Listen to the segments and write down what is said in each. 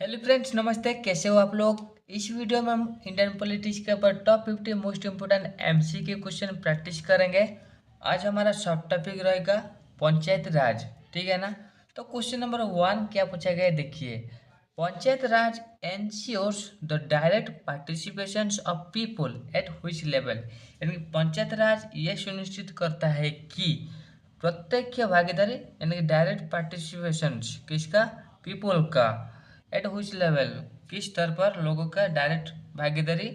Hello friends, नमस्ते। कैसे हो आप लोग? इस वीडियो में हम इंडियन पॉलिटिक्स के ऊपर top 50 most important MCQ question practice करेंगे। आज हमारा सब टॉपिक रहेगा पंचायत राज। ठीक है ना? तो क्वेश्चन नंबर 1 क्या पूछा गया है, देखिए। Panchayat raj ensures the direct participation of people at which level. यानी कि पंचायत राज ये सुनिश्चित करता है कि प्रत्यक्ष भागीदारी यानी कि डायरेक्ट पार्टिसिपेशन किसका? पीपल का। एट व्हिच लेवल, किस स्तर पर लोगों का डायरेक्ट भागीदारी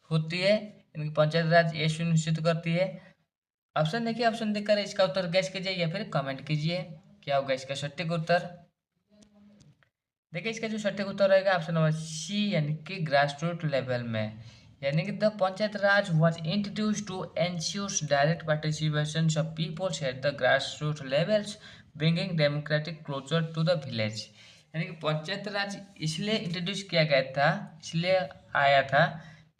होती है, यानी कि पंचायत राज ये सुनिश्चित करती है। ऑप्शन देखिए, ऑप्शन देखकर इसका उत्तर गैस कीजिए या फिर कमेंट कीजिए क्या होगा इसका सटीक उत्तर। देखिए, इसका जो सटीक उत्तर रहेगा ऑप्शन नंबर सी, यानी कि ग्रास रूट लेवल में। यानी कि the panchayat raj was introduced to ensure direct participation of peoples at the grass root levels, bringing democratic closer to the village. यानी कि पंचायत राज इसलिए इंट्रोड्यूस किया गया था, इसलिए आया था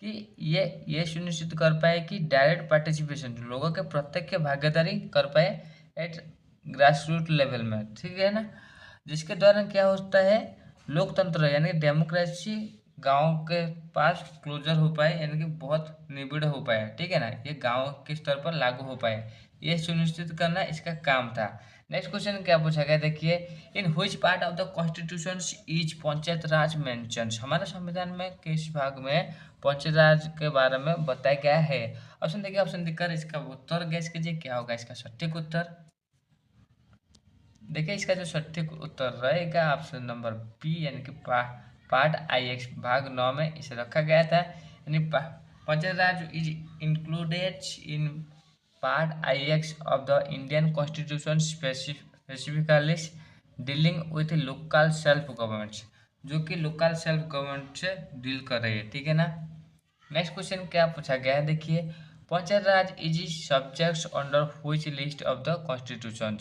कि ये सुनिश्चित कर पाए कि डायरेक्ट पार्टिसिपेशन लोगों के प्रत्यक्ष भागीदारी कर पाए एट ग्रास रूट लेवल में। ठीक है ना? जिसके द्वारा क्या होता है, लोकतंत्र यानी डेमोक्रेसी गांव के पास क्लोजर हो पाए, यानी कि बहुत निबिड़ हो पाए। ठीक है ना? ये गांव के स्तर पर लागू हो पाए, ये सुनिश्चित करना इसका काम था। नेक्स्ट क्वेश्चन क्या पूछा गया, देखिए। In which part of the constitution is panchayat Raj mention. हमारे संविधान में किस भाग में पंचायत राज के बारे में बताया गया है? ऑप्शन देखिए, ऑप्शन देखकर इसका उत्तर गैस कीजिए क्या होगा इसका सटीक उत्तर। देखिए, इसका जो सटीक उत्तर रहेगा ऑप्शन नंबर बी, यानी कि पार्ट आई एक्स भाग 9 में इसे रखा गया था। यानी panchayat raj is included in part I X of the Indian constitution, specifically dealing with local self governments, जो कि लोकल सेल्फ गवर्नमेंट से डील कर रही है। ठीक है ना? नेक्स्ट क्वेश्चन क्या पूछा गया है, देखिए। Panchayat raj is subjects under which list of the constitution.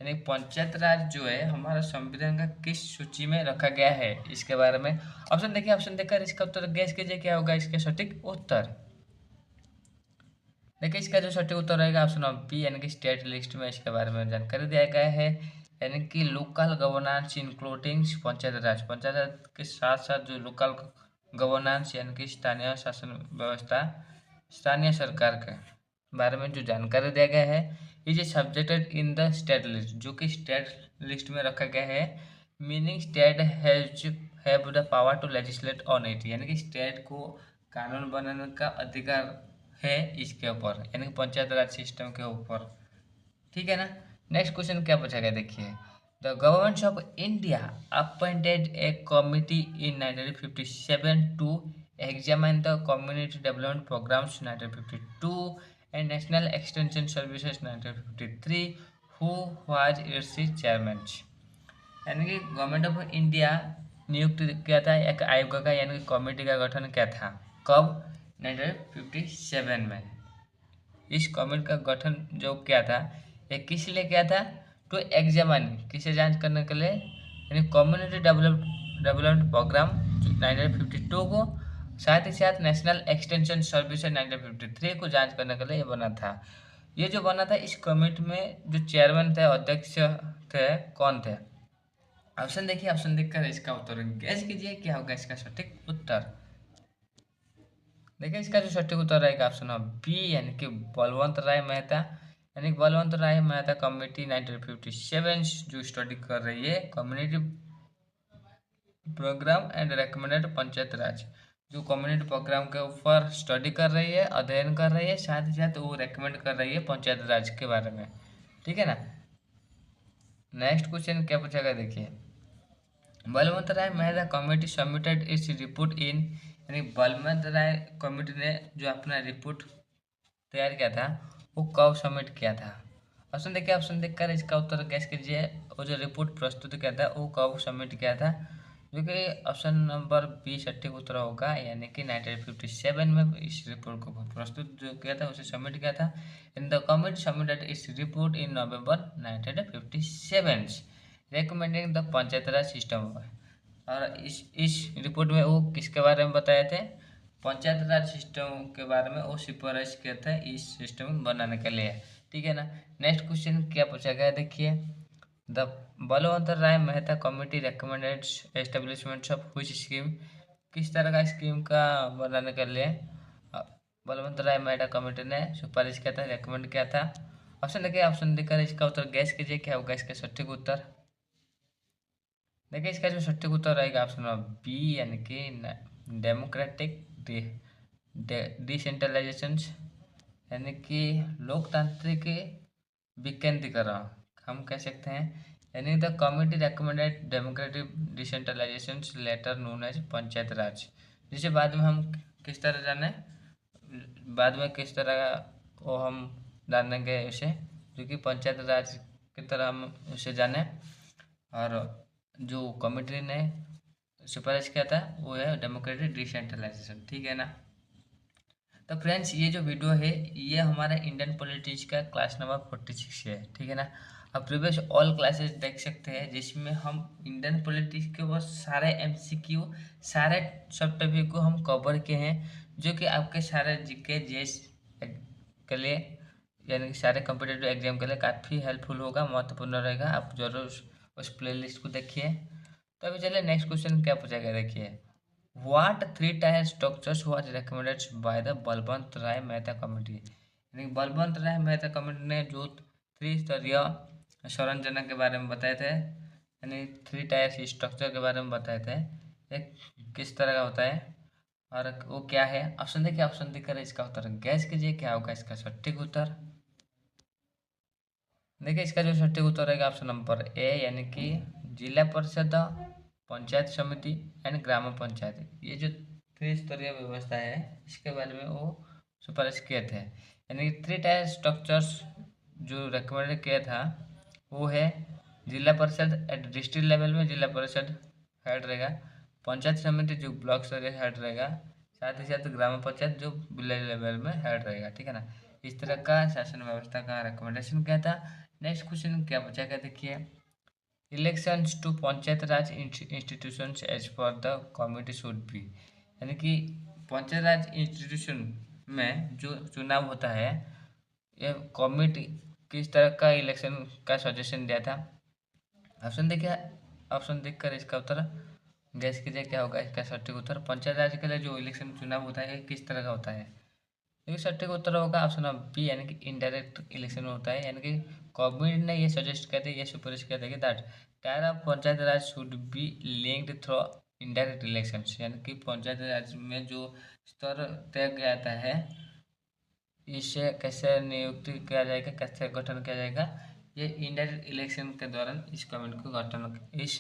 यानी पंचायत राज जो है हमारा संविधान का किस सूची में रखा गया है, इसके बारे में ऑप्शन देखिए, ऑप्शन देखकर इसका उत्तर गैस कीजिए क्या होगा इसका सटीक उत्तर। देखिए, इसका जो सटीक उत्तर रहेगा ऑप्शन ऑफ बी, यानी कि स्टेट लिस्ट में इसके बारे में जानकारी दिया गया है। यानी कि local governance including panchayat raj, panchayat raj के साथ साथ जो लोकल गवर्नेंस यानी कि स्थानीय शासन व्यवस्था, स्थानीय सरकार के बारे में जो जानकारी दिया गया है, is subjected in the state list, जो कि स्टेट लिस्ट में रखा गया है। Meaning state have the power to legislate on it, यानी कि स्टेट को कानून बनाने का अधिकार है इसके ऊपर, यानी कि पंचायत राज सिस्टम के ऊपर। ठीक है ना? नेक्स्ट क्वेश्चन क्या पूछा गया, देखिए। The government of India appointed a committee in 1957 to examine the community development programmes 1952 and national extension services 1953, who was its chairman. यानी कि गवर्नमेंट ऑफ इंडिया नियुक्त किया था एक आयोग का, यानी कि कमेटी का गठन किया था। कब? 1957 में। इस कमेटी का गठन जो किया था, ये किस लिए किया था? टू एग्जामिन, किसे जांच करने के लिए? यानी कम्युनिटी डेवलपमेंट प्रोग्राम 1952 को, साथ ही साथ नेशनल एक्सटेंशन सर्विस 1953 को जांच करने के लिए ये बना था। ये जो बना था, इस कमेटी में जो चेयरमैन थे, अध्यक्ष थे, कौन थे? ऑप्शन देखिए, ऑप्शन देखकर इसका उत्तर गैस कीजिए क्या होगा इसका सटीक उत्तर। देखिए, इसका जो सटीक उत्तर रहेगा ऑप्शन बी, यानी कि बलवंत राय मेहता। यानी कि बलवंत राय मेहता कमेटी 1957 जो स्टडी कर रही है community programme and recommended panchayat raj, जो कम्युनिटी प्रोग्राम के ऊपर स्टडी कर रही है, अध्ययन कर रही है, साथ ही साथ वो रेकमेंड कर रही है पंचायत राज के बारे में। ठीक है ना? नेक्स्ट क्वेश्चन क्या पूछा गया, देखिए। Balwant Rai Mehta committee submitted its report in, यानी बलवंत राय कमेटी ने जो अपना रिपोर्ट तैयार किया था, वो कब सबमिट किया था? ऑप्शन देखिए, ऑप्शन देखकर इसका उत्तर गैस कीजिए। वो जो रिपोर्ट प्रस्तुत किया था वो कब सबमिट किया था, जो कि ऑप्शन नंबर बी सटीक उत्तर होगा। यानी कि 1957 में इस रिपोर्ट को प्रस्तुत जो किया था उसे सबमिट किया था। इन द कमिटी सबमिटेड इस report in November 1957 recommending the panchayat raj system. और इस रिपोर्ट में वो किसके बारे में बताए थे? पंचायत राज सिस्टम के बारे में वो सिफारिश किया था इस सिस्टम बनाने के लिए। ठीक है ना? नेक्स्ट क्वेश्चन क्या पूछा गया, देखिए। The Balwant Rai Mehta committee recommended establishment of which scheme, किस तरह का स्कीम का बनाने के लिए अ, बलवंत राय मेहता कमेटी ने सिफारिश किया था, रेकमेंड किया था। ऑप्शन देखिए, ऑप्शन देकर इसका उत्तर गैस कीजिए क्या होगा इसका सटीक उत्तर। देखिए इसका जो सटीक उत्तर रहेगा ऑप्शन बी, यानी कि डेमोक्रेटिक डिसेंट्रलाइजेशन, यानी कि लोकतांत्रिक विकेंद्रीकरण हम कह सकते हैं। यानी the committee recommended democratic decentralisation later known as panchayat raj, जिसे बाद में हम किस तरह जाने, बाद में किस तरह वो हम जानेंगे उसे, जो कि पंचायत राज की तरह हम उसे जाने। और जो कमिटी ने सिफारिश किया था वो है डेमोक्रेटिक डिसेंट्रलाइजेशन, ठीक है ना। तो फ्रेंड्स ये जो वीडियो है ये हमारा इंडियन पॉलिटिक्स का क्लास नंबर 46 है, ठीक है ना। आप प्रीवियस ऑल क्लासेस देख सकते हैं जिसमें हम इंडियन पॉलिटिक्स के वो सारे एमसीक्यू, सारे सब टॉपिक को हम कवर किए हैं, जो कि आपके सारे जीके जीएस के लिए, यानी कि सारे कॉम्पिटेटिव एग्जाम के लिए काफ़ी हेल्पफुल होगा, महत्वपूर्ण रहेगा। आप जरूर उस प्लेलिस्ट को देखिए। तो अभी चलिए नेक्स्ट क्वेश्चन क्या पूछा गया, देखिए। What three-tier structures was recommended by the Balwant Rai Mehta committee, यानी बलवंत राय मेहता कमेटी ने जो त्रिस्तरीय संरचना के बारे में बताए थे, यानी थ्री टायर स्ट्रक्चर के बारे में बताए थे, एक किस तरह का होता है और वो क्या है। ऑप्शन देखिए, ऑप्शन देकर इसका उत्तर गैस कीजिए क्या होगा इसका सटीक उत्तर। देखिए इसका जो सटीक उत्तर रहेगा ऑप्शन नंबर ए, यानी कि जिला परिषद, पंचायत समिति एंड ग्राम पंचायत, ये जो त्रिस्तरीय व्यवस्था है इसके बारे में वो सिफारिश किए थे। यानी कि थ्री टायर स्ट्रक्चर्स जो रिकमेंड किया था वो है जिला परिषद एट डिस्ट्रिक्ट लेवल में जिला परिषद हेड रहेगा, पंचायत समिति जो ब्लॉक स्तर हेड रहेगा, साथ ही साथ ग्राम पंचायत जो विलेज लेवल में हेड रहेगा, ठीक है ना। इस तरह का शासन व्यवस्था का रिकमेंडेशन किया था। नेक्स्ट क्वेश्चन क्या बचा क्या, देखिए। Elections to panchayat raj institutions as per the committee should be, यानी कि पंचायत राज इंस्टीट्यूशन में जो चुनाव होता है ये कमिटी किस तरह का इलेक्शन का सजेशन दिया था। ऑप्शन देखिए, ऑप्शन देखकर इसका उत्तर गैस कीजिए क्या होगा इसका सटीक उत्तर। पंचायत राज के लिए जो इलेक्शन चुनाव होता है किस तरह का होता है, देखिए सटीक उत्तर होगा ऑप्शन बी, यानी कि इनडायरेक्ट इलेक्शन होता है। यानी कि गवर्नमेंट ने ये सजेस्ट किया था, ये सुपरवाइज किया था कि that tyre of panchayat raj should be linked through indirect elections, यानी कि पंचायत राज में जो स्तर तय किया जाता है इसे कैसे नियुक्ति किया जाएगा, कैसे गठन किया जाएगा, ये इनडायरेक्ट इलेक्शन के दौरान इस कमेटी को गठन, इस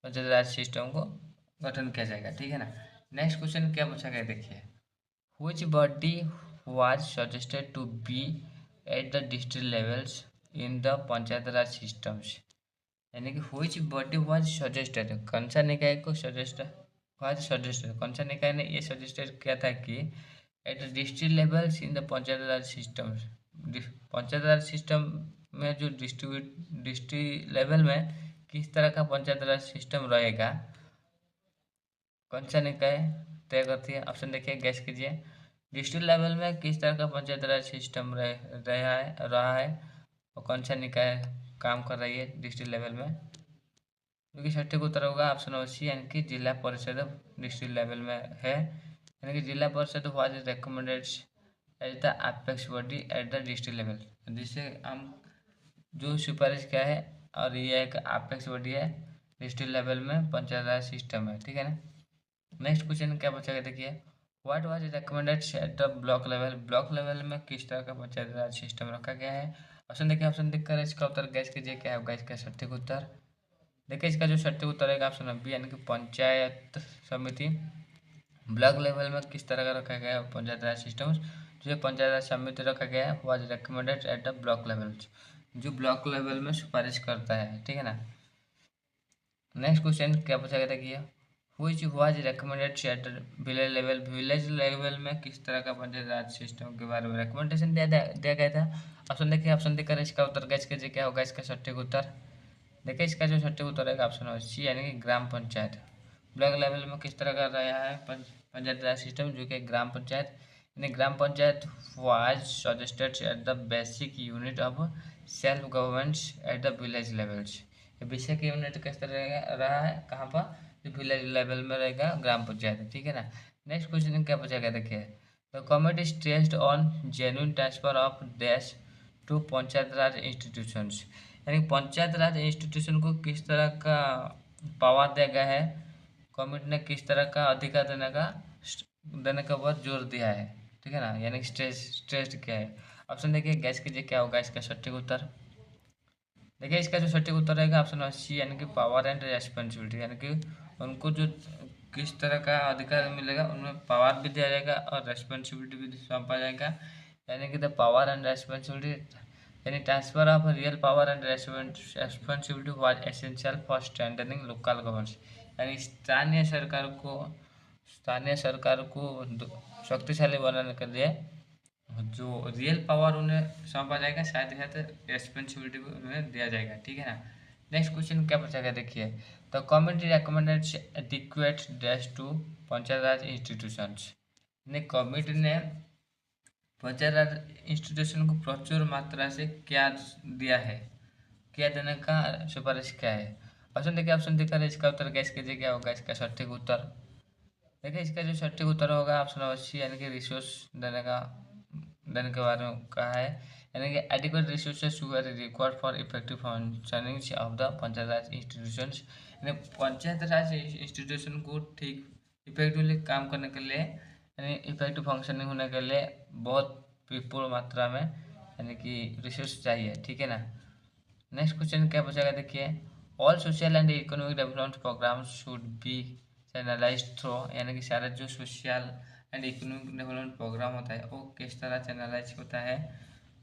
पंचायत राज सिस्टम को गठन किया जाएगा, ठीक है ना। नेक्स्ट क्वेश्चन क्या पूछा गया, देखिए। Which body was suggested to be at the district levels in the panchayat Raj systems, यानी कि which body was suggested, कौन सा निकाय को सजेस्टेड कौन सा निकाय ने ये सजेस्टेड किया था कि eight the district levels in the panchayat raj systems, panchayat raj system में जो डिस्ट्रिक्ट लेवल में किस तरह का पंचायत राज सिस्टम रहेगा, कौन सा निकाय तय करती है। ऑप्शन देखिए, गैस कीजिए। डिस्ट्रिक्ट लेवल में किस तरह का पंचायत राज सिस्टम रहा है और कौन सा निकाय काम कर रही है डिस्ट्रिक्ट लेवल में, जो कि सटीक उत्तर होगा ऑप्शन नंबर सी, यानी कि जिला परिषद डिस्ट्रिक्ट लेवल में है। यानी कि Zila Parishad was recommended as the apex body at the district level, जिससे हम जो सिफारिश किया है, और ये एक अपेक्स बॉडी है डिस्ट्रिक्ट लेवल में पंचायत राज सिस्टम है, ठीक है ना। नेक्स्ट क्वेश्चन क्या बचा है, देखिए। What was recommended at the block level, block level में किस तरह का पंचायत राज सिस्टम रखा गया है। ऑप्शन देखिए, ऑप्शन देखकर इसका उत्तर गैस कीजिए क्या होगा इसका सटीक उत्तर। देखिए इसका जो सटीक उत्तर है ऑप्शन बी, यानी कि पंचायत समिति। ब्लॉक लेवल में किस तरह का रखा गया है पंचायत राज सिस्टम, जो पंचायत राज समिति रखा गया है was recommended at the block level, जो ब्लॉक लेवल में सिफारिश करता है, ठीक है ना। नेक्स्ट क्वेश्चन क्या पूछा गया, देखिए। Which was recommended at village level, village level में किस तरह का पंचायत राज सिस्टम के बारे में रिकमेंडेशन दिया गया था। ऑप्शन देखिए, ऑप्शन देकर इसका उत्तर गैस कीजिए क्या होगा इसका सटीक उत्तर। देखिए इसका जो सटीक उत्तर है ऑप्शन है सी, यानी कि ग्राम पंचायत। ब्लॉक लेवल में किस तरह का रहा है पंचायत राज सिस्टम, जो कि ग्राम पंचायत, यानी gram panchayat was suggested at the basic unit of self government at the village levels, विषय की यूनिट किस तरह रहा है, कहाँ पर, जो विलेज लेवल में रहेगा, ग्राम पंचायत, ठीक है ना। नेक्स्ट क्वेश्चन क्या पूछा गया, देखिए the committee stressed on genuine transfer of dash to panchayat raj institutions, यानी पंचायत राज इंस्टीट्यूशन को किस तरह का पावर दिया गया है, कमेटी ने किस तरह का अधिकार देने का बहुत जोर दिया है, ठीक है ना, यानी स्ट्रेस्ड क्या है। ऑप्शन देखिए, गैस कीजिए क्या होगा इसका सटीक उत्तर। देखिए इसका जो सटीक उत्तर रहेगा ऑप्शन नंबर सी, यानी कि पावर एंड रेस्पॉन्सिबिलिटी, यानी कि उनको जो किस तरह का अधिकार मिलेगा, उनमें पावर भी दिया जाएगा और रेस्पॉन्सिबिलिटी भी सौंपा जाएगा, यानी कि द पावर एंड रेस्पॉन्सिबिलिटी, यानी transfer of real power and responsibility was essential for strengthening local governance, यानी स्थानीय सरकार को शक्तिशाली बनाने के लिए जो रियल पावर उन्हें सौंपा जाएगा, साथ ही साथ रेस्पॉन्सिबिलिटी भी उन्हें दिया जाएगा, ठीक है ना। नेक्स्ट क्वेश्चन क्या पूछा गया, देखिए the committee recommended adequate dash to panchayat raj institutions, ने कमेटी ने पंचायत राज इंस्टीट्यूशन को प्रचुर मात्रा से क्या दिया है, क्या देने का सिफारिश क्या है। ऑप्शन देखिए, ऑप्शन देखकर इसका उत्तर गैस कीजिए क्या होगा इसका सटीक उत्तर। देखिए इसका जो सटीक उत्तर होगा ऑप्शन नंबर सी, यानी कि रिसोर्स देने के बारे में कहा है, यानी कि adequate resources were required for effective functioning of the panchayat raj institutions, यानी पंचायत राज इंस्टीट्यूशन को ठीक इफेक्टिवली काम करने के लिए, यानी इफेक्टिव फंक्शनिंग होने के लिए बहुत विपुल मात्रा में यानी कि रिसोर्स चाहिए, ठीक है ना। नेक्स्ट क्वेश्चन क्या पूछेगा, देखिए all social and economic development programme should be channelised through, यानी कि सारा जो social and economic development programme होता है वो किस तरह चैनलाइज होता है,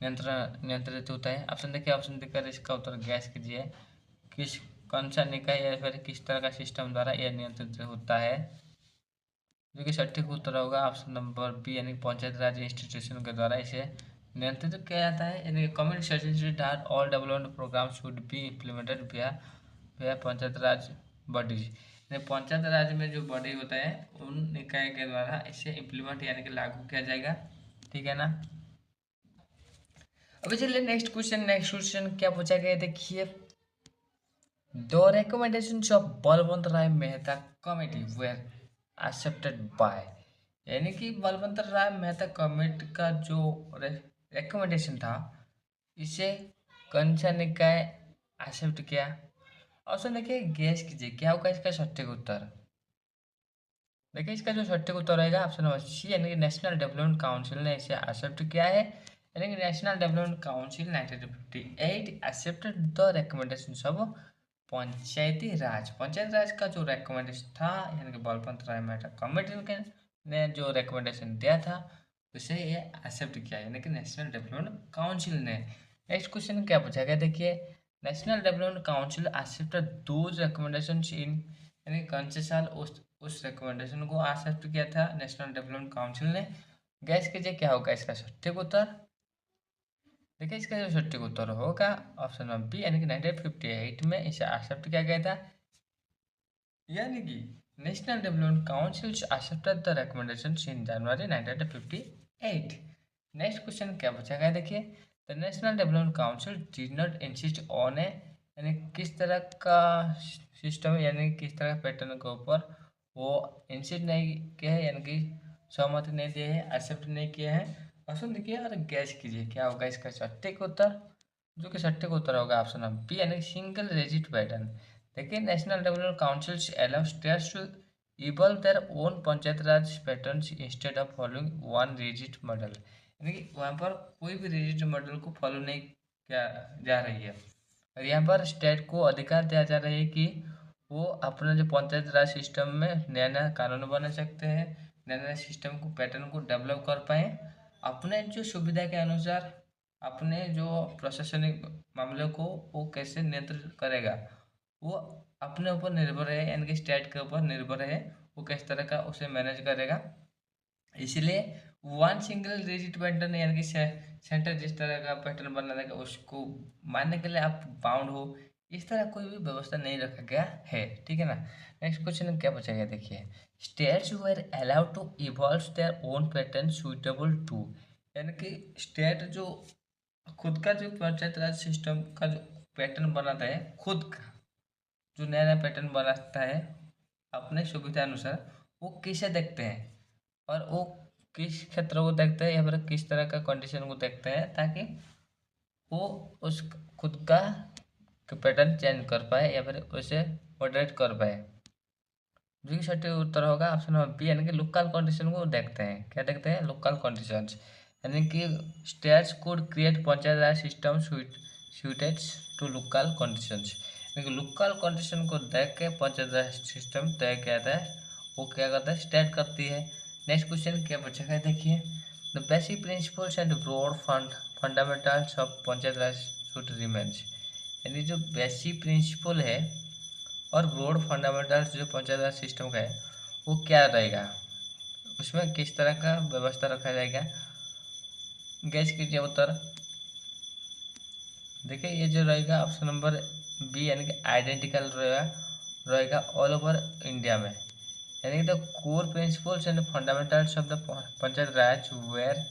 नियंत्रित होता है। ऑप्शन देखिए, ऑप्शन देकर इसका उत्तर गैस कीजिए, किस कौन सा निकाय या फिर किस तरह का सिस्टम द्वारा यह नियंत्रित होता है, जो कि सटीक उत्तर होगा ऑप्शन नंबर बी, यानी पंचायत राज इंस्टीट्यूशन के द्वारा इसे नियंत्रित किया जाता है, यानी community suggested that all development programme should be implemented via panchayat Raj bodies, यानी पंचायत राज में जो बॉडी होता है उन निकाय के द्वारा इसे इम्प्लीमेंट यानी कि लागू किया जाएगा, ठीक है ना। अभी चलिए नेक्स्ट क्वेश्चन क्या पूछा गया, देखिए the recommendations of Balwant Rai Mehta committee were accepted by, यानी कि बलवंत राय मेहता कमेटी का जो रिकमेंडेशन था इसे कौन सा निकाय एक्सेप्ट किया। ऑप्शन देखिए, गैस कीजिए क्या होगा इसका सटीक उत्तर। देखिए इसका जो सटीक उत्तर रहेगा ऑप्शन नंबर सी, यानी कि नेशनल डेवलपमेंट काउंसिल ने इसे एक्सेप्ट किया है, यानी कि national development council 1958 accepted the recommendations of panchayat raj का जो रिकमेंडेशन था, यानी कि बलवंत राय मेहता कमेटी ने जो रिकमेंडेशन दिया था उसे ये एक्सेप्ट किया, यानी कि नेशनल डेवलपमेंट काउंसिल ने। नेक्स्ट क्वेश्चन क्या पूछा गया, देखिए national development council accepted those recommendations in, यानी कौन से साल उस रिकमेंडेशन को एक्सेप्ट किया था नेशनल डेवलपमेंट काउंसिल ने। गैस कीजिए क्या होगा इसका सटीक उत्तर। देखिए इसका जो सटीक उत्तर होगा ऑप्शन नंबर बी, यानी कि 1958 में इसे एक्सेप्ट किया गया था, यानी कि national development council accepted the recommendations in January 1958। Next question क्या पूछा गया, देखिए the national development council did not insist on a, यानी किस तरह का सिस्टम, यानी किस तरह का पैटर्न के ऊपर वो इंसिस्ट नहीं किया है, यानी कि सहमति नहीं दिए है, एक्सेप्ट नहीं किया है। ऑप्शन देखिए और गैस कीजिए क्या होगा इसका सटीक उत्तर, जो कि सटीक उत्तर होगा ऑप्शन नंबर बी, यानी सिंगल रिजिट पैटर्न। देखिए national development councils allow states to evolve their own panchayat raj patterns instead of following one rigid model, यानी कि वहाँ पर कोई भी रिजिट मॉडल को फॉलो नहीं किया जा रही है, और यहाँ पर स्टेट को अधिकार दिया जा रहा है कि वो अपना जो पंचायत राज सिस्टम में नया नया कानून बना सकते हैं, नया नया सिस्टम को पैटर्न को डेवलप कर पाए अपने जो सुविधा के अनुसार, अपने जो प्रशासनिक मामलों को वो कैसे नियंत्रित करेगा वो अपने ऊपर निर्भर है, यानी कि स्टेट के ऊपर निर्भर है वो किस तरह का उसे मैनेज करेगा। इसलिए वन सिंगल रिजिट पैटर्न, यानी कि सेंटर जिस तरह का पैटर्न बना देगा उसको मानने के लिए आप बाउंड हो, इस तरह कोई भी व्यवस्था नहीं रखा गया है, ठीक है ना। नेक्स्ट क्वेश्चन क्या पूछा गया, देखिए states were allowed to evolve their own pattern suitable to, यानी कि स्टेट जो खुद का जो पंचायत राज सिस्टम का जो पैटर्न बनाता है खुद का, जो नया नया पैटर्न बनाता है अपने सुविधा अनुसार, वो किसे देखते हैं और वो किस क्षेत्र को देखते हैं या फिर किस तरह का कंडीशन को देखते हैं, ताकि वो उस खुद का पैटर्न चेंज कर पाए या फिर उसे मॉडरेट कर पाए। जो कि सटीक उत्तर होगा ऑप्शन नंबर बी, यानी कि लोकल कंडीशन को देखते हैं। क्या देखते हैं? लोकल कंडीशंस, यानी कि states could create panchayat raj system suited to local conditions, यानी कि लोकल कंडीशन को देख के पंचायत राज सिस्टम तय किया जाता है, वो क्या करता है? स्टेट करती है। नेक्स्ट क्वेश्चन क्या पूछा गया देखिए, the basic principles and broad fundamentals of panchayat raj should remains, यानी जो बेसिक प्रिंसिपल है और ब्रॉड फंडामेंटल्स जो पंचायत राज सिस्टम का है वो क्या रहेगा, उसमें किस तरह का व्यवस्था रखा जाएगा? गैस कीजिए उत्तर। देखिए ये जो रहेगा ऑप्शन नंबर बी, यानी कि आइडेंटिकल रहेगा ऑल ओवर इंडिया में, यानी कि the core principles and fundamentals of the panchayat raj were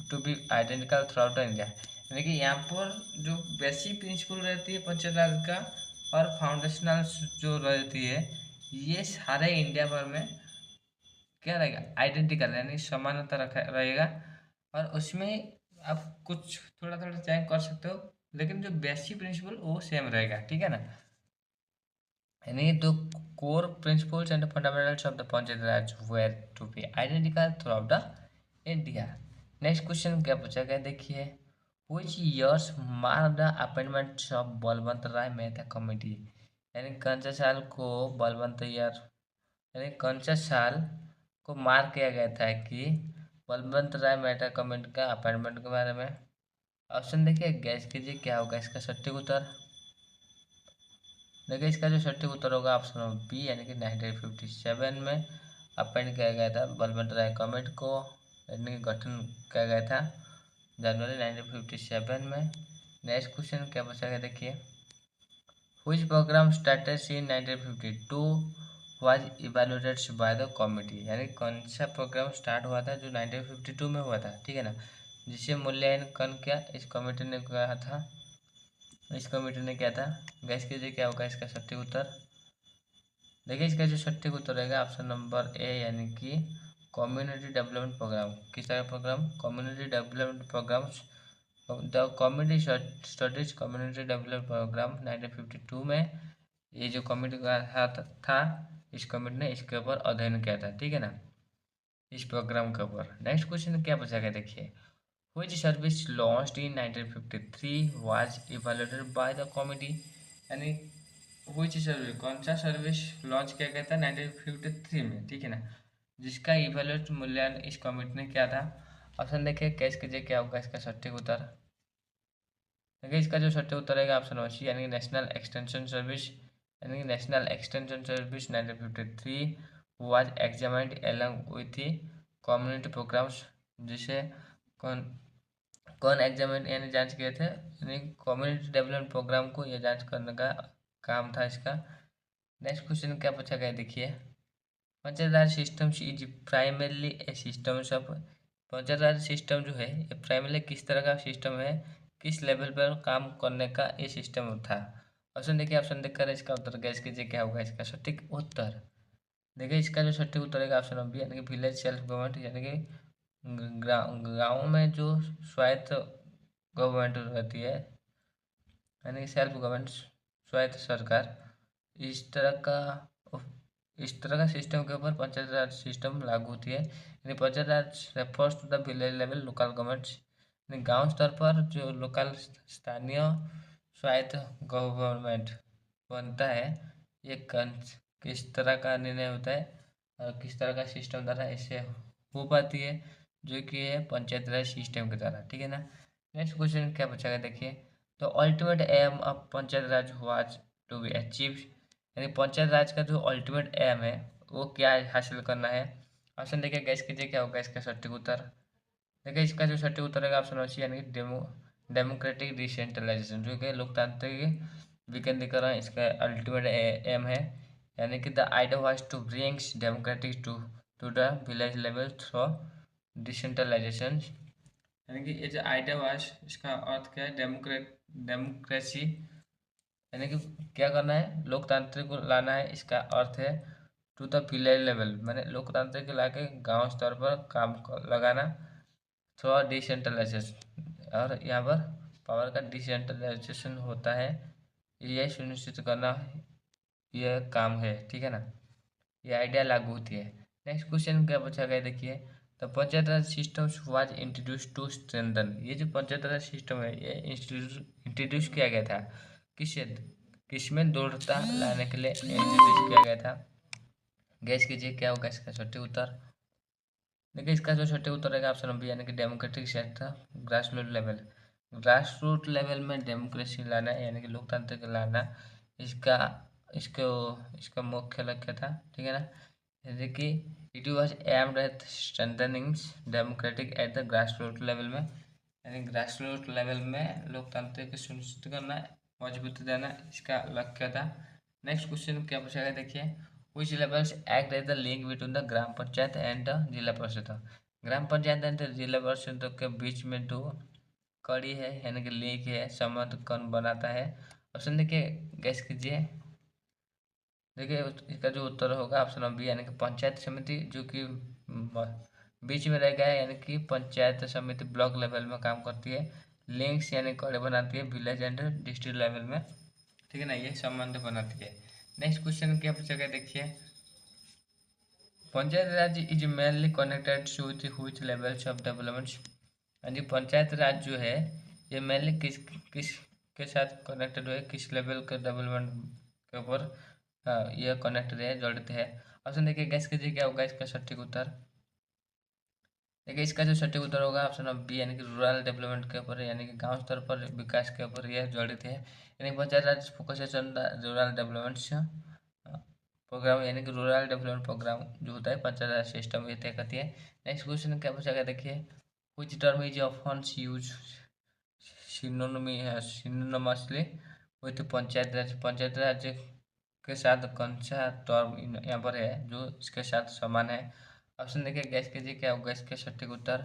to be identical throughout India, यानी कि यहाँ पर जो बेसिक प्रिंसिपल रहती है पंचायत राज का और फाउंडेशनल जो रहती है, ये सारे इंडिया भर में क्या रहेगा? आइडेंटिकल, यानी समानता रखा रहेगा। और उसमें आप कुछ थोड़ा थोड़ा चेंज कर सकते हो, लेकिन जो बेसिक प्रिंसिपल वो सेम रहेगा, ठीक है ना? यानी the core principles and fundamentals of the panchayat raj were to be identical throughout the India. Next question क्या पूछा गया देखिए, which years mark the appointment of Balwant Rai Mehta committee, यानी कौन सा साल को बलवंत ईयर, यानी कौन सा साल को मार्क किया गया था कि बलवंत राय मेहता कमेटी का अपॉइंटमेंट के बारे में? ऑप्शन देखिए, गैस कीजिए क्या होगा इसका सटीक उत्तर। देखिए इसका जो सटीक उत्तर होगा ऑप्शन नंबर बी, यानी कि 1957 में अपॉइंट किया गया था बलवंत राय कमेटी को, यानी कि गठन किया गया था जनवरी 1957 में। नेक्स्ट क्वेश्चन क्या पूछा गया देखिए, which program started in 1952 was evaluated by the committee, यानी कौन सा प्रोग्राम स्टार्ट हुआ था जो 1952 में हुआ था, ठीक है ना, जिसे मूल्यांकन किया इस कमेटी ने किया था, इस कमेटी ने किया था। गैस कीजिए क्या होगा इसका सटीक उत्तर। देखिए इसका जो सटीक उत्तर रहेगा ऑप्शन नंबर ए, यानी कि कम्युनिटी डेवलपमेंट प्रोग्राम। किस तरह प्रोग्राम? Community development programmes, the community studies community development programme 1952 में ये जो कमेटी का हाथ था, इस कमेटी ने इसके ऊपर अध्ययन किया था, ठीक है ना, इस प्रोग्राम के ऊपर। नेक्स्ट क्वेश्चन क्या पूछा गया देखिए, which service launched in 1953 was evaluated by the committee, यानी which सर्विस, कौन सा सर्विस लॉन्च किया गया था 1953 में, ठीक है ना, जिसका इवेल्युएट मूल्यांकन इस कमेटी ने किया था। ऑप्शन देखिए, कैश कीजिए क्या होगा इसका सटीक उत्तर। देखिए इसका जो सटीक उत्तर रहेगा ऑप्शन नंबर सी, यानी नेशनल एक्सटेंशन सर्विस, यानी कि national extension service 1953 was examined along with community programmes, जिसे कौन कौन एग्जामिन यानी जांच किए थे, यानी कम्युनिटी डेवलपमेंट प्रोग्राम को ये जांच करने का काम था इसका। नेक्स्ट क्वेश्चन क्या पूछा गया देखिए, panchayat raj system is primarily a system of, panchayat raj system जो है ये प्राइमरली किस तरह का सिस्टम है, किस लेवल पर काम करने का ये सिस्टम था? ऑप्शन देखिए, ऑप्शन देखकर इसका उत्तर गैस कीजिए क्या होगा इसका सटीक उत्तर। देखिए इसका जो सटीक उत्तर है ऑप्शन नंबर बी, यानी कि विलेज सेल्फ गवर्नमेंट, यानी कि गाँव में जो स्वायत्त गवर्नमेंट रहती है, यानी कि सेल्फ गवर्नमेंट, स्वायत्त सरकार, इस तरह का इस तरह का सिस्टम के ऊपर पंचायत राज सिस्टम लागू होती है। यानी panchayat raj refers to the village level local government, यानी गांव स्तर पर जो लोकल स्थानीय स्वायत्त गवर्नमेंट बनता है, ये किस तरह का निर्णय होता है और किस तरह का सिस्टम द्वारा इससे हो पाती है, जो कि है पंचायत राज सिस्टम के द्वारा, ठीक है ना। नेक्स्ट क्वेश्चन क्या पूछा गया देखिए, तो ultimate aim of panchayat raj was to be achieve, यानी पंचायत राज का जो अल्टीमेट एम है वो क्या हासिल करना है? ऑप्शन देखिए, गैस कीजिए क्या होगा इसका सटीक उत्तर। देखिए इसका जो सटीक उत्तर है ऑप्शन सी, यानी कि डेमोक्रेटिक डिसेंट्रलाइजेशन, जो कि लोकतांत्रिक विकेंद्रीकरण इसका अल्टीमेट एम है, यानी कि the idea was to brings democratic to the village level through decentralisation, यानी कि ये जो आइडिया वाज इसका अर्थ क्या है? डेमोक्रेसी यानी कि क्या करना है, लोकतांत्रिक को लाना है। इसका अर्थ है टू द विलेज लेवल, मैंने लोकतांत्रिक ला के गाँव स्तर पर लगाना थोड़ा डिसेंट्रलाइजेशन, और यहाँ पर पावर का डिसेंट्रलाइजेशन होता है, ये सुनिश्चित करना यह काम है, ठीक है ना। ये आइडिया लागू होती है। नेक्स्ट क्वेश्चन क्या पूछा गया देखिए, the panchayat raj system was introduce to strengthen. ये जो पंचायत राज सिस्टम है ये इंट्रोड्यूस किया गया था किससे, किसमें दृढ़ता लाने के लिए इंट्रोड्यूस किया गया था। गैस कीजिए क्या होगा इसका सटीक उत्तर। देखिए इसका जो सटीक उत्तर रहेगा ऑप्शन बी, यानी कि democratic sector grass root level. Grass root level में डेमोक्रेसी लाना यानी कि लोकतंत्र लाना, इसका इसको इसका मुख्य लक्ष्य था, ठीक है ना। जैसे कि it was aimed at strengthening democratic at the grass root level में, यानी ग्रास रूट लेवल में लोकतंत्र को सुनिश्चित करना, मजबूती देना इसका लक्ष्य था। नेक्स्ट क्वेश्चन क्या पूछा गया देखिए, which levels act as the link between the gram panchayat and the जिला परिषद। ग्राम पंचायत एंड जिला परिषद के बीच में दो कड़ी है, यानी कि लिंक है, संबंध कौन बनाता है। ऑप्शन देखिए, गैस कीजिए। देखिए इसका जो उत्तर होगा ऑप्शन बी, यानी कि पंचायत समिति, जो कि बीच में रह गया है, यानी कि पंचायत समिति ब्लॉक लेवल में काम करती है। लिंक्स यानी कड़े बनाती है विलेज एंड डिस्ट्रिक्ट लेवल में, ठीक है ना, ये संबंध बनाती है। नेक्स्ट क्वेश्चन क्या पूछा गया देखिए, panchayat raj is mainly connected to which levels of development. हाँ जी, पंचायत राज जो है ये मेनली किस किस के साथ कनेक्टेड है, किस लेवल के डेवलपमेंट के ऊपर यह कनेक्टेड है, जड़ित है। ऑप्शन देखिए, गैस कीजिए क्या होगा इसका सटीक उत्तर। देखिए इसका जो सटीक उत्तर होगा ऑप्शन बी, यानी कि रूरल डेवलपमेंट के ऊपर, यानी कि गांव स्तर पर विकास के ऊपर यह जड़ित है। यानी panchayat raj focus on the rural development programme, यानी कि रूरल डेवलपमेंट प्रोग्राम जो होता है पंचायत राज सिस्टम ये तय करती है। नेक्स्ट क्वेश्चन क्या पूछा गया देखिए, which term is often use synonymously with panchayat raj. Panchayat raj के साथ कौन सा टर्म यहाँ पर है जो इसके साथ समान है। ऑप्शन देखिए, गैस कीजिए क्या होगा इसका सटीक उत्तर।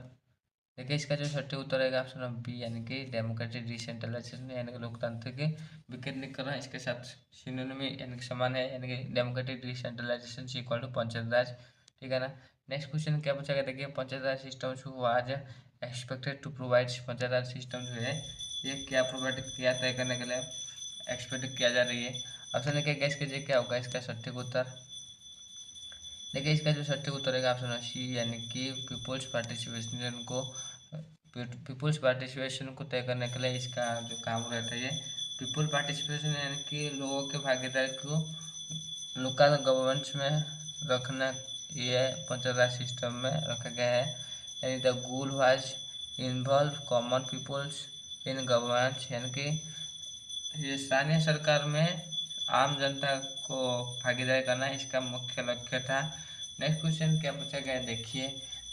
देखिए इसका जो सटीक उत्तर रहेगा ऑप्शन बी, यानी कि डेमोक्रेटिक डिसेंट्रलाइजेशन, यानी कि लोकतंत्र के विकेंद्रीकरण इसके साथ सिनोनिमी यानी कि समान है, यानी कि democratic decentralisation equal to panchayat raj, ठीक है ना। नेक्स्ट क्वेश्चन क्या पूछा गया देखिए, पंचायत राज सिस्टम जो आज expected to provide, panchayat raj system जो है ये क्या प्रोवाइड किया तय करने के लिए एक्सपेक्ट किया जा रही है। ऑप्शन देखिए, गैस कीजिए क्या होगा इसका सटीक उत्तर। देखिए इसका जो सटीक उत्तर रहेगा ऑप्शन सी, यानी कि पीपुल्स पार्टिसिपेशन को तय करने के लिए इसका जो काम रहता है ये पीपुल पार्टिसिपेशन, यानी कि लोगों के भागीदारी को लोकल गवर्नमेंट्स में रखना, ये पंचायत राज सिस्टम में रखा गया है। यानी the goal was involve common peoples in governance, यानी कि ये स्थानीय सरकार में आम जनता को भागीदारी करना इसका मुख्य लक्ष्य था। नेक्स्ट क्वेश्चन क्या पूछा गया देखिए,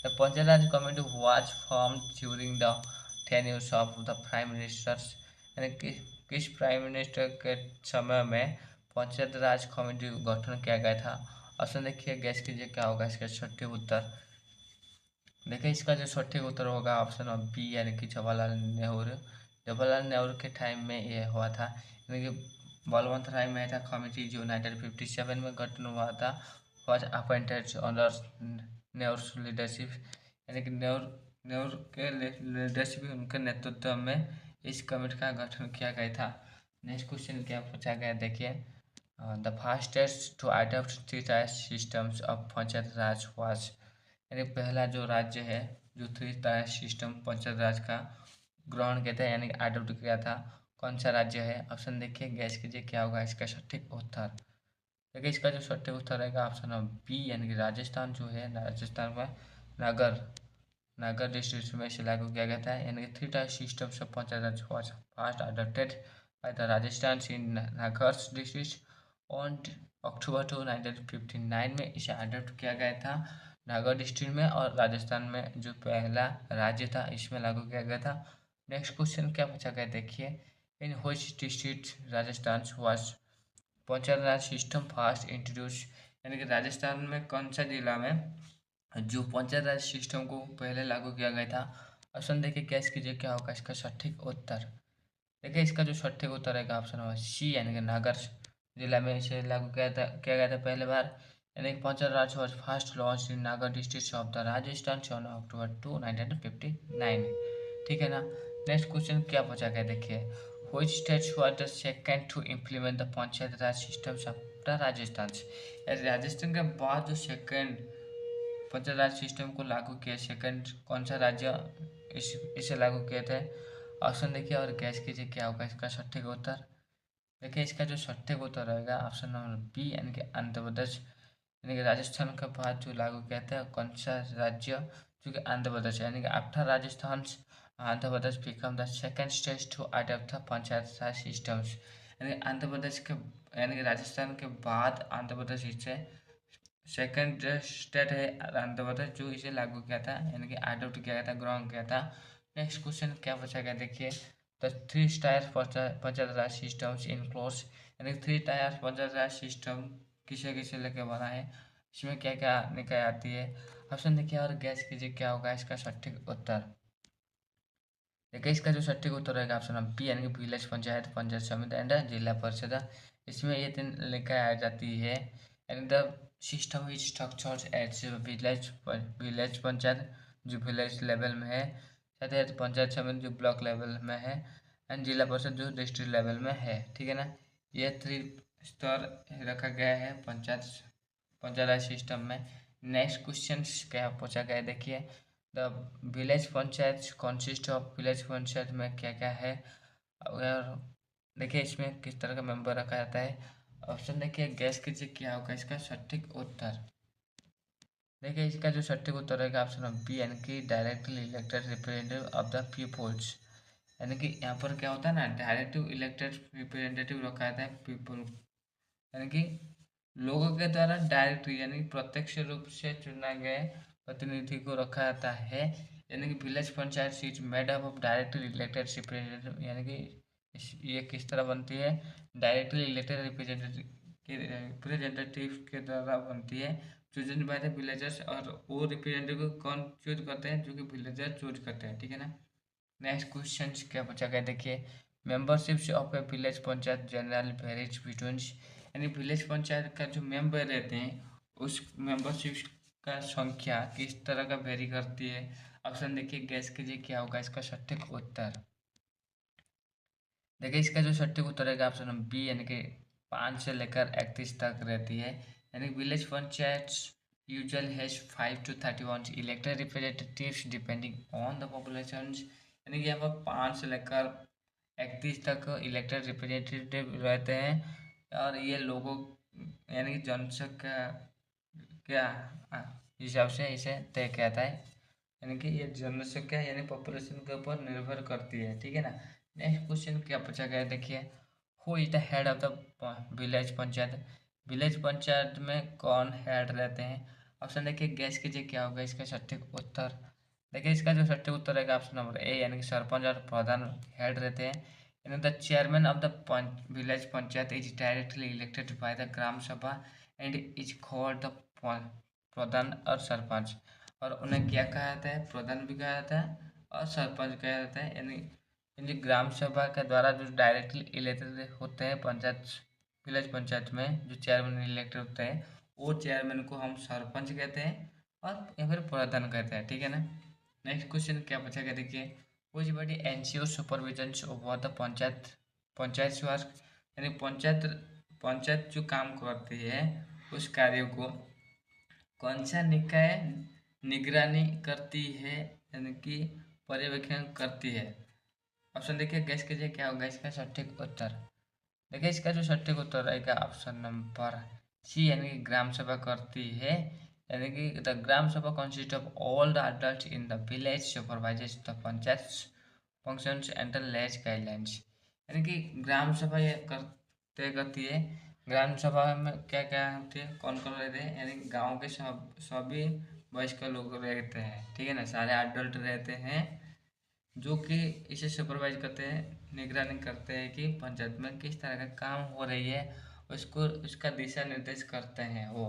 the panchayat Raj committee was form during the tenure of the prime ministers, यानी कि किस प्राइम मिनिस्टर के समय में पंचायत राज कमेटी गठन किया गया था। ऑप्शन देखिए, गैस कीजिए क्या होगा इसका सटीक उत्तर। देखिए इसका जो सटीक उत्तर होगा ऑप्शन बी, यानी कि जवाहरलाल नेहरू। जवाहरलाल नेहरू के टाइम में ये हुआ था, यानी कि बलवंत राय मेहता कमेटी जो 1957 में गठन हुआ था was appointed under Nehru leadership, यानी कि नेहरू नेहरू के लीडरशिप उनके नेतृत्व में इस कमेटी का गठन किया गया था। नेक्स्ट क्वेश्चन क्या पूछा गया देखिए, the fastest to adopt three tier systems of panchayat raj was, यानी पहला जो राज्य है जो three tier system panchayat raj का ग्रहण किया था, यानी कि अडॉप्ट किया था, कौन सा राज्य है। ऑप्शन देखिए, गैस कीजिए क्या होगा इसका सटीक उत्तर। देखिए इसका जो सटीक उत्तर रहेगा ऑप्शन बी, यानी कि राजस्थान जो है, राजस्थान में नगर नगर डिस्ट्रिक्ट में इसे लागू किया गया था, यानी कि थ्री टायर सिस्टम से panchayat raj was first adopted by the Rajasthan in Nagar district on October 1959 में इसे अडॉप्ट किया गया था नागौर डिस्ट्रिक्ट में, और राजस्थान में जो पहला राज्य था इसमें लागू किया गया था। नेक्स्ट क्वेश्चन क्या पूछा गया देखिए, in which district Rajasthan was panchayat raj system first introduce, यानी कि राजस्थान में कौन सा जिला में जो पंचायत राज सिस्टम को पहले लागू किया गया था। ऑप्शन देखिए, गैस कीजिए क्या होगा इसका सटीक उत्तर। देखिए इसका जो सटीक उत्तर है ऑप्शन नंबर सी यानी कि नगर जिला में इसे लागू किया गया था पहले बार। यानी कि पंचायत राज was first launched in Nagar district of the Rajasthan on October 2, 1959। ठीक है ना। नेक्स्ट क्वेश्चन क्या पूछा गया देखिए, which states were the second to implement the panchayat Raj systems after Rajasthan. यानी राजस्थान के बाद जो सेकंड पंचायत राज सिस्टम को लागू किया, सेकंड कौन सा राज्य इसे लागू किए थे। ऑप्शन देखिए और गैस कीजिए क्या होगा इसका सटीक उत्तर। देखिए इसका जो सटीक उत्तर रहेगा ऑप्शन नंबर बी यानी कि आंध्र प्रदेश। यानी कि राजस्थान के बाद जो लागू किया था कौन सा राज्य, जो कि आंध्र प्रदेश है। यानी कि after Rajasthan Andhra Pradesh become the second state to adopt the panchayat raj systems. यानी आंध्र प्रदेश के यानी कि राजस्थान के बाद आंध्र प्रदेश इसे सेकंड स्टेट है आंध्र प्रदेश जो इसे लागू किया था, यानी कि अडॉप्ट किया गया था, ग्रहण किया था। नेक्स्ट क्वेश्चन क्या पूछा गया देखिए, the three tier panchayat raj systems includes. यानी three tier panchayat raj system किसे किसे लेके बना है, इसमें क्या क्या निकाय आती है। ऑप्शन देखिए और गैस कीजिए क्या होगा इसका सटीक उत्तर। देखिए इसका जो सटीक उत्तर रहेगा ऑप्शन नंबर बी यानी कि विलेज पंचायत, पंचायत समिति एंड जिला परिषद। इसमें ये तीन निकाय आ जाती है। यानी the system is structured at village village panchayat जो विलेज लेवल में है, साथ ही पंचायत समिति जो ब्लॉक लेवल में है, एंड जिला परिषद जो डिस्ट्रिक्ट लेवल में है। ठीक है ना। ये थ्री स्तर रखा गया है पंचायत पंचायत राज सिस्टम में। नेक्स्ट क्वेश्चन क्या पूछा गया है देखिए, the village panchayat consist of, village panchayat में क्या क्या है। अगर देखिए इसमें किस तरह का मेंबर रखा जाता है। ऑप्शन देखिए गैस कीजिए क्या होगा इसका सटीक उत्तर। देखिए इसका जो सटीक उत्तर रहेगा ऑप्शन नंबर बी यानी कि directly elected representative of the peoples. यानी कि यहाँ पर क्या होता है ना, डायरेक्टिव इलेक्टेड रिप्रेजेंटेटिव रखा जाता है पीपुल, यानी कि लोगों के द्वारा डायरेक्ट यानी प्रत्यक्ष रूप से चुना गए प्रतिनिधि को रखा जाता है। यानी कि village panchayat seat made up of directly elected representative. यानी कि ये किस तरह बनती है, डायरेक्टली इलेक्टेड रिप्रेजेंटेटिव के द्वारा बनती है, चूजन बाय द विलेजर्स। और वो रिप्रेजेंटेटिव को कौन चूज करते हैं, जो कि विलेजर चूज करते हैं। ठीक है ना। नेक्स्ट क्वेश्चन क्या पूछा गया देखिए, membership of A village panchayat general varies between. यानी विलेज पंचायत का जो मेंबर रहते हैं उस मेंबरशिप का संख्या किस तरह का वेरी करती है। ऑप्शन देखिए गैस कीजिए क्या होगा इसका सटीक उत्तर। देखिए इसका जो सटीक उत्तर रहेगा ऑप्शन नंबर बी यानी कि 5 से लेकर 31 तक रहती है। यानी village panchayat usual has 5 to 31 elected representatives depending on the population. यानी कि यहाँ पर 5 से लेकर 31 तक इलेक्टेड रिप्रेजेंटेटिव रहते हैं, और ये लोगों यानी कि जनसंख्या क्या हिसाब से इसे तय किया जाता है। यानी कि ये जनसंख्या यानी पॉपुलेशन के ऊपर निर्भर करती है। ठीक है ना। नेक्स्ट क्वेश्चन क्या पूछा गया है देखिए, who is the head of the village panchayat. Village panchayat में कौन हेड रहते हैं। ऑप्शन देखिए गैस कीजिए क्या होगा इसका सटीक उत्तर। देखिए इसका जो सटीक उत्तर रहेगा ऑप्शन नंबर ए यानी कि सरपंच और प्रधान हेड रहते हैं। यानी the chairman of the village panchayat is directly elected by the gram sabha and is called the pradhan और सरपंच। और उन्हें क्या कहा जाता है, प्रधान भी कहा जाता है और सरपंच कहा जाता है। यानी यानी ग्राम सभा के द्वारा जो डायरेक्टली इलेक्टेड होते हैं पंचायत विलेज पंचायत में जो चेयरमैन इलेक्टेड होते हैं, वो चेयरमैन को हम सरपंच कहते हैं और या फिर प्रधान कहते हैं। ठीक है ना। नेक्स्ट क्वेश्चन क्या पूछा गया देखिए, कुछ बड़ी NCO supervision over the panchayat panchayat work. यानी पंचायत पंचायत जो काम करती है उस कार्य को कौन सा निकाय निगरानी करती है, यानी कि पर्यवेक्षण करती है। ऑप्शन देखिए गैस कीजिए क्या होगा इसका सटीक उत्तर। देखिए इसका जो सटीक उत्तर रहेगा ऑप्शन नंबर सी यानी कि ग्राम सभा करती है। यानी कि द ग्राम सभा consist of all the adult in the village supervises the panchayat functions and the ledge guidelines. यानी कि ग्राम सभा ये तय करती है। ग्राम सभा में क्या क्या होती है, कौन कौन रहते हैं, यानी गांव के सभी वयस्क लोग रहते हैं। ठीक है ना, सारे अडल्ट रहते हैं जो कि इसे सुपरवाइज करते हैं, निगरानी करते हैं कि पंचायत में किस तरह का काम हो रही है, उसको उसका दिशा निर्देश करते हैं वो।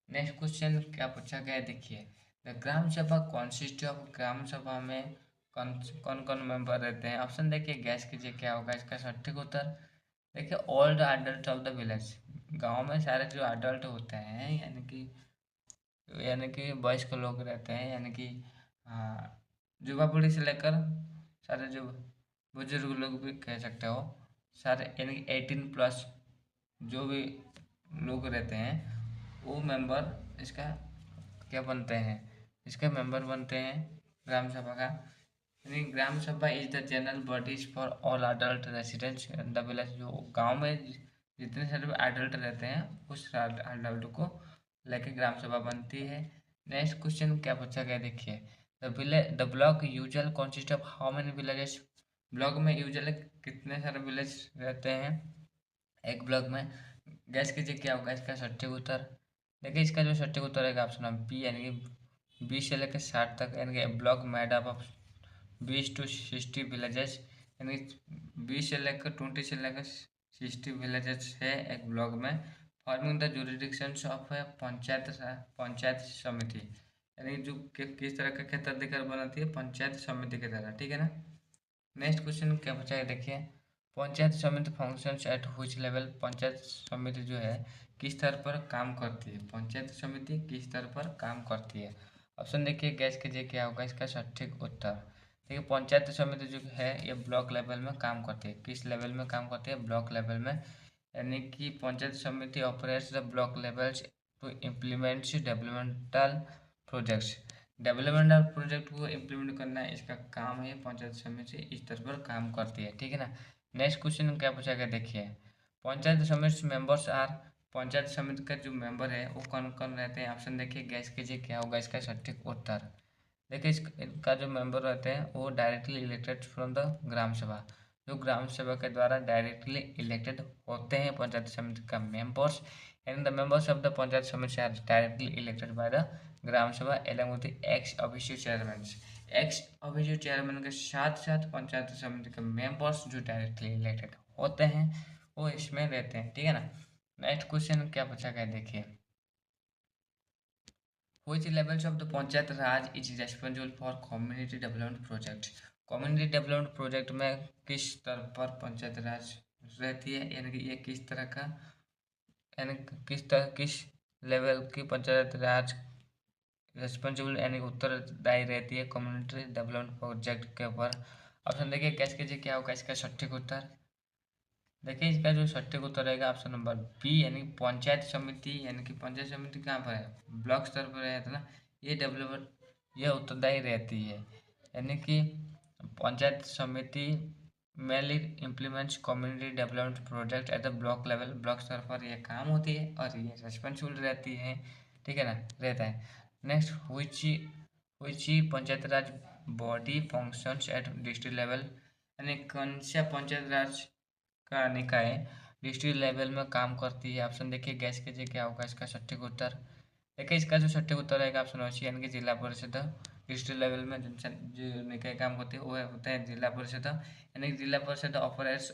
नेक्स्ट क्वेश्चन क्या पूछा गया है देखिए, द ग्राम सभा कॉन्सिस्ट ऑफ। ग्राम सभा में कौन कौन कौन मेंबर रहते हैं? ऑप्शन देखिए, गैस कीजिए क्या होगा इसका सटीक उत्तर। देखिए, old adult of the village, गांव में सारे जो एडल्ट होते हैं, यानी कि वयस्क लोग रहते हैं, यानी कि युवा पीढ़ी से लेकर सारे जो बुजुर्ग लोग भी कह सकते हो, सारे यानी कि 18+ जो भी लोग रहते हैं वो मेंबर इसका क्या बनते हैं, इसके मेंबर बनते हैं ग्राम सभा का। यानी ग्राम सभा is the general bodies for all adult residents in the village. जो गांव में जितने सारे अडल्ट रहते हैं उस अडल्ट को लेके ग्राम सभा बनती है। नेक्स्ट क्वेश्चन क्या पूछा गया देखिए, the block usual consist of how many villages. Block में यूजुअली कितने सारे विलेज रहते हैं एक ब्लॉक में? गैस कीजिए क्या होगा इसका सटीक उत्तर। देखिए, इसका जो सटीक उत्तर है ऑप्शन बी, यानी कि 20 से लेकर 60 तक, यानी कि block made up of 20 to 60 villages, यानी 20 से लेकर 20 से लेकर 60 विलेजेस है एक ब्लॉक में। फॉर्मिंग द जुरिडिक्शंस ऑफ ए पंचायत समिति, यानी जो किस तरह का क्षेत्राधिकार बनाती है? पंचायत समिति की तरह, ठीक है ना। नेक्स्ट क्वेश्चन क्या पूछा है देखिए, पंचायत समिति functions eight which level. Panchayat समिति जो है किस स्तर पर काम करती है? पंचायत समिति किस स्तर पर काम करती है? ऑप्शन देखिए, गैस कीजिए क्या होगा इसका सटीक उत्तर। देखिए, पंचायत समिति जो है ये ब्लॉक लेवल में काम करती है। किस लेवल में काम करती है? ब्लॉक लेवल में। यानी कि panchayat samiti operates the block levels to implement developmental projects. Developmental project को इम्प्लीमेंट करना इसका काम है। पंचायत समिति इस स्तर पर काम करती है, ठीक है ना। नेक्स्ट क्वेश्चन क्या पूछा गया देखिए, पंचायत समिति मेंबर्स आर। पंचायत समिति का जो मेंबर है वो कौन कौन रहते हैं? ऑप्शन देखिए, गैस कीजिए क्या होगा इसका सटीक उत्तर। देखिए, इनका जो मेंबर रहते हैं वो directly elected from the gram सभा। जो ग्राम सभा के द्वारा डायरेक्टली इलेक्टेड होते हैं पंचायत समिति का members, and the members of the panchayat samiti are directly elected by the gram sabha along with the ex officio chairman. Ex officio chairman के साथ साथ पंचायत समिति के मेंबर्स जो डायरेक्टली इलेक्टेड होते हैं वो इसमें रहते हैं, ठीक है ना। नेक्स्ट क्वेश्चन क्या पूछा गया देखिए, which levels of the panchayat Raj is responsible for community development project। community development project में किस स्तर पर पंचायत राज रहती है, यानी कि ये किस तरह का, यानी किस लेवल की पंचायत राज रेस्पॉन्सिबल यानी उत्तरदायी रहती है कम्युनिटी डेवलपमेंट प्रोजेक्ट के ऊपर। ऑप्शन देखिए, कैस कीजिए क्या होगा इसका सटीक उत्तर। देखिए, इसका जो सटीक उत्तर रहेगा ऑप्शन नंबर बी, यानी पंचायत समिति, यानी कि पंचायत समिति कहाँ पर है? ब्लॉक स्तर पर है ना। ये डेवलपमेंट ये उत्तरदायी रहती है, यानी कि पंचायत समिति mainly implements community development project at the block level. Block स्तर पर यह काम होती है और ये रेस्पॉन्सिबल रहती है, ठीक है ना, रहता है। Next, which panchayat Raj body functions at district level, यानी कौन सा पंचायत राज का निकाय डिस्ट्रिक्ट लेवल में काम करती है? ऑप्शन देखिए, गैस कीजिए क्या होगा इसका सटीक उत्तर। देखिए, इसका जो सटीक उत्तर रहेगा ऑप्शन सी, यानी कि जिला परिषद। डिस्ट्रिक्ट लेवल में जो निकाय काम करती है वो होता है जिला परिषद, यानी कि जिला परिषद operates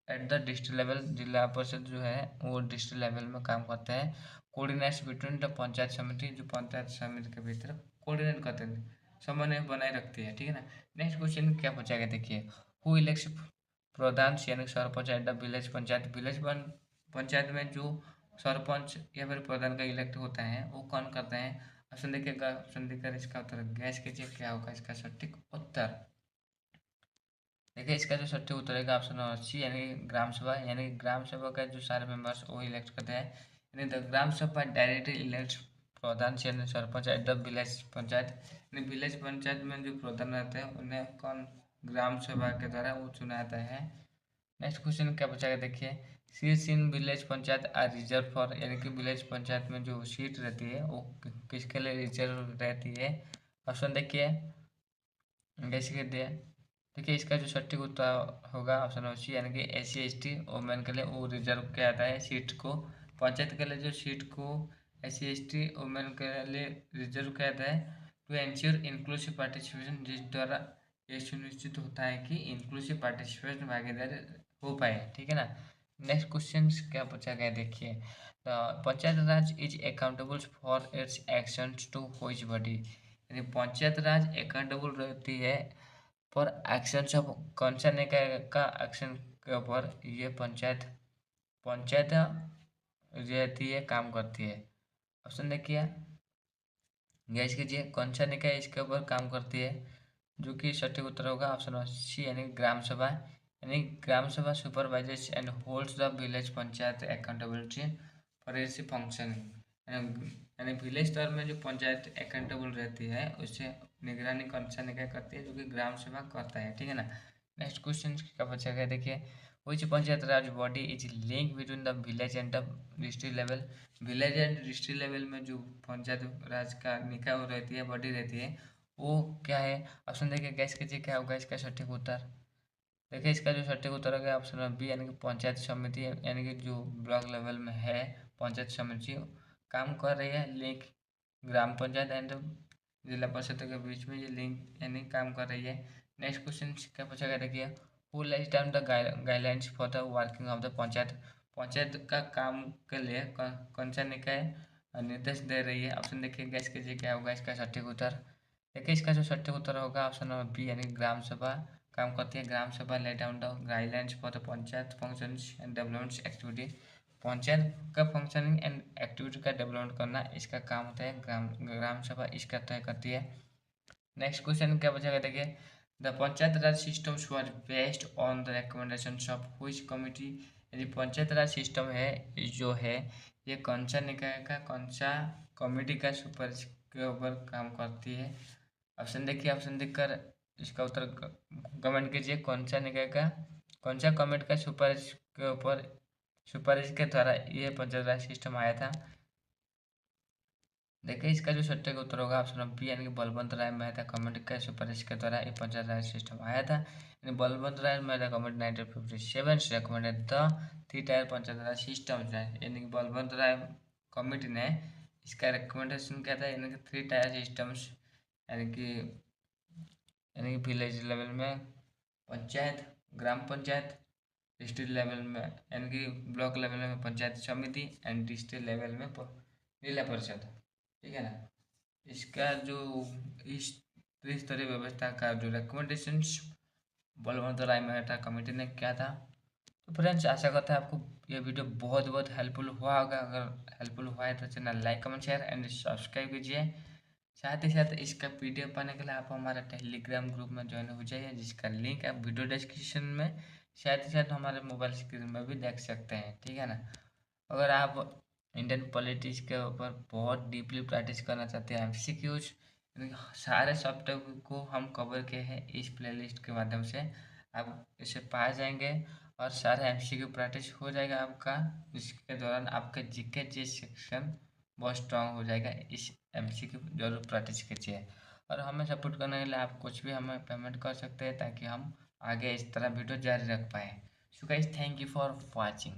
at the district level. जिला परिषद जो है वो डिस्ट्रिक्ट लेवल में काम करते हैं। कोऑर्डिनेट्स बिटवीन द पंचायत समिति, जो पंचायत समिति के भीतर कोऑर्डिनेट करते हैं, समन्वय बनाए रखती है, ठीक है ना। नेक्स्ट क्वेश्चन क्या पूछा गया देखिए, हु इलेक्ट्स प्रधान यानी sarpanch eight the village panchayat. Panchayat में जो सरपंच या फिर प्रधान का इलेक्ट होता है वो कौन करते हैं? ऑप्शन देखिएगा, ऑप्शन देकर इसका उत्तर गैस कीजिए क्या होगा इसका सटीक उत्तर। देखिए, इसका जो सटीक उत्तर है ऑप्शन नंबर सी, यानी ग्राम सभा। यानी ग्राम सभा का जो सारे मेंबर्स वो इलेक्ट करते हैं, यानी द ग्राम सभा डायरेक्टली इलेक्ट प्रधान यानी sarpanch eight the village panchayat. यानी विलेज पंचायत में जो प्रधान रहते हैं उन्हें कौन ग्राम सभा के द्वारा वो चुना जाता है। नेक्स्ट क्वेश्चन क्या पूछा गया देखिए, seats in village panchayat are reserve for, यानी कि विलेज पंचायत में जो सीट रहती है वो किसके लिए रिजर्व रहती है? ऑप्शन देखिए, कैसे कर दिया। देखिए, इसका जो सटीक उत्तर होगा ऑप्शन नंबर सी, यानी कि SC ST वोमेन के लिए वो रिजर्व किया जाता है सीट को। पंचायत के लिए जो सीट को SC ST वोमेन के लिए रिजर्व किया जाता है टू एंश्योर इंक्लूसिव पार्टिसिपेशन, जिस द्वारा ये सुनिश्चित होता है कि इंक्लूसिव पार्टिसिपेशन भागीदारी हो पाए, ठीक है ना। नेक्स्ट क्वेश्चन क्या पूछा गया देखिए, panchayat raj is accountable for its actions to which body. यानी पंचायत राज अकाउंटेबल रहती है फॉर एक्शन ऑफ कौन सा निकाय का एक्शन के ऊपर ये पंचायत पंचायत रहती है, काम करती है। ऑप्शन देखिए, गैस कीजिए कौन सा निकाय इसके ऊपर काम करती है। जो कि सटीक उत्तर होगा ऑप्शन सी यानी ग्राम सभा। यानी ग्राम सभा supervisors and holds the village panchayat accountability for its functioning. यानी विलेज स्तर में जो पंचायत अकाउंटेबल रहती है उससे निगरानी कौन सा निकाय करती है, जो कि ग्राम सभा करता है, ठीक है ना। नेक्स्ट क्वेश्चन का बचा है, देखिए which panchayat Raj body is link between the village and the district level. Village and district level में जो पंचायत राज का निकाय वो रहती है, बॉडी रहती है, वो क्या है। ऑप्शन देखिए, गैस कीजिए क्या होगा इसका सटीक उत्तर। देखिए इसका जो सटीक उत्तर होगा ऑप्शन नंबर बी, यानी कि पंचायत समिति, यानी कि जो ब्लॉक लेवल में है पंचायत समिति काम कर रही है, लिंक ग्राम पंचायत एंड जिला परिषद के बीच में ये लिंक यानी काम कर रही है। नेक्स्ट क्वेश्चन क्या पूछा गया, देखिए who lies down the guidelines for the working of the panchayat. Panchayat का काम के लिए कौन सा निकाय निर्देश दे रही है। ऑप्शन देखिए, गैस कीजिए क्या होगा इसका सटीक उत्तर। देखिए इसका जो सटीक उत्तर होगा ऑप्शन नंबर बी, यानी ग्राम सभा काम करती है। ग्राम सभा lay down the guidelines for the panchayat functions and developments activity. Panchayat का फंक्शनिंग एंड एक्टिविटी का डेवलपमेंट करना इसका काम होता है, ग्राम सभा इसका तय करती है। नेक्स्ट क्वेश्चन क्या बचेगा, देखिए the panchayat raj systems were based on the recommendations of which committee. यदि पंचायत राज सिस्टम है जो है ये कौन सा निकाय का कौन सा कमिटी का सुपारिश के ऊपर काम करती है। ऑप्शन देखिए, ऑप्शन देखकर इसका उत्तर कमेंट कीजिए, कौन सा निकाय का कौन सा कमेटी का सुपारिश के ऊपर सुपारिश के द्वारा ये पंचायत राज सिस्टम आया था। देखिए इसका जो सटीक उत्तर होगा ऑप्शन नंबर बी, यानी कि बलवंत राय मेहता कमेटी के सुपारिश के द्वारा ये पंचायत राज सिस्टम आया था। यानी बलवंत राय मेहता कमेटी 1957 से recommended the three tier panchayat raj system, यानी कि बलवंत राय कमेटी ने इसका रिकमेंडेशन किया था, यानी कि थ्री टायर सिस्टम्स, यानी कि विलेज लेवल में पंचायत, ग्राम पंचायत, डिस्ट्रिक्ट लेवल में यानी कि ब्लॉक लेवल में पंचायत समिति एंड डिस्ट्रिक्ट लेवल में जिला परिषद, ठीक है ना। इसका जो इस त्रिस्तरीय व्यवस्था का जो रिकमेंडेशंस बलवंत राय मेहता कमेटी ने किया था। तो फ्रेंड्स आशा करता है आपको ये वीडियो बहुत बहुत हेल्पफुल हुआ होगा। अगर हेल्पफुल हुआ है तो channel like comment share and subscribe कीजिए। साथ ही साथ इसका पीडीएफ पाने के लिए आप हमारा टेलीग्राम ग्रुप में ज्वाइन हो जाइए, जिसका लिंक आप वीडियो डिस्क्रिप्शन में साथ ही साथ हमारे मोबाइल स्क्रीन में भी देख सकते हैं, ठीक है ना। अगर आप इंडियन पॉलिटिक्स के ऊपर बहुत डीपली प्रैक्टिस करना चाहते हैं, एमसीक्यूज सारे सब्जेक्ट को हम कवर किए हैं इस प्लेलिस्ट के माध्यम से, आप इसे पा जाएंगे और सारे एमसीक्यू प्रैक्टिस हो जाएगा आपका। इसके दौरान आपका जीके जी सेक्शन बहुत स्ट्रांग हो जाएगा। इस एमसीक्यू जरूर प्रैक्टिस कीजिए और हमें सपोर्ट करने के लिए आप कुछ भी हमें पेमेंट कर सकते हैं, ताकि हम आगे इस तरह वीडियो जारी रख पाएँ। So guys, thank you for watching.